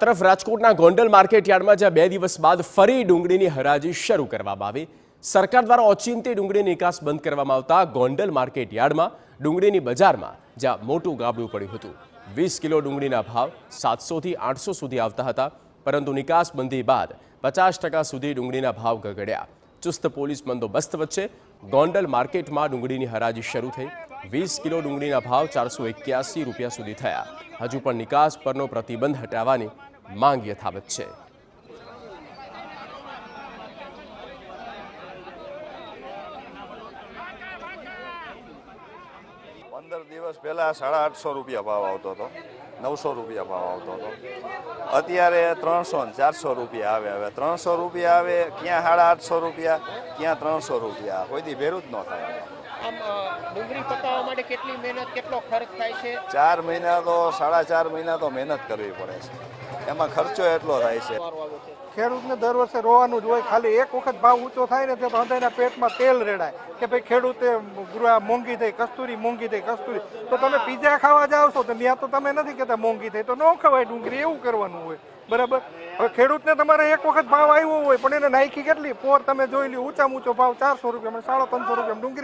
તરફ રાજકોટના ગોંડલ માર્કેટ યાર્ડમાં જ્યાં 2 દિવસ બાદ ફરી ડુંગળીની હરાજી શરૂ કરવામાં આવી। સરકાર દ્વારા ઓચિંતી ડુંગળીની નિકાસ બંધ કરવામાં આવતા ગોંડલ માર્કેટ યાર્ડમાં ડુંગળીની બજારમાં જ્યાં મોટું ગાબડું પડ્યું હતું। 20 કિલો ડુંગળીના ભાવ 700 થી 800 સુધી આવતા હતા, પરંતુ નિકાસ બંધી બાદ 50% સુધી ડુંગળીના ભાવ ગગડ્યા। ચુસ્ત પોલીસ બંદોબસ્ત વચ્ચે ગોંડલ માર્કેટમાં ડુંગળીની હરાજી શરૂ થઈ। 20 કિલો ડુંગળીના ભાવ 481 રૂપિયા સુધી થયા। હજુ પણ નિકાસ પરનો પ્રતિબંધ હટાવવાની માંગ યથાવત છે। 15 દિવસ પહેલા 850 રૂપિયા ભાવ આવતો હતો, 900 રૂપિયા ભાવ આવતો હતો। અત્યારે 300 ને 400 રૂપિયા આવે। હવે 300 રૂપિયા આવે, ક્યાં 850 રૂપિયા, ક્યાં 300 રૂપિયા, કોઈથી ભેરું જ ન થાય। આમ ડુંગળી પકાવવા માટે કેટલી મહેનત, કેટલો ખર્ચ થાય છે? 4 મહિના તો 4.5 મહિના તો મહેનત કરવી પડે છે, એમાં ખર્ચો એટલો થાય છે। ખેડૂતને દર વર્ષે રોવાનું જ હોય। ખાલી એક વખત ભાવ ઊંચો થાય ને તો હૃદયના પેટમાં તેલ રેડાય કે ભાઈ ખેડૂતે મોંઘી થઈ, કસ્તુરી મોંઘી થઈ, કસ્તુરી। તો તમે પીઝા ખાવા જાઓ છો તો ત્યાં તો તમે નથી કહેતા મોંઘી થઈ તો ન ખવાય ડુંગળી, એવું કરવાનું હોય, બરાબર। હવે ખેડૂતને તમારે એક વખત ભાવ આવ્યો હોય પણ એને નાખી કેટલી પોર તમે જોઈ લો, ઊંચામાં ઊંચો ભાવ 400 રૂપિયા, 350 રૂપિયા ડુંગળી।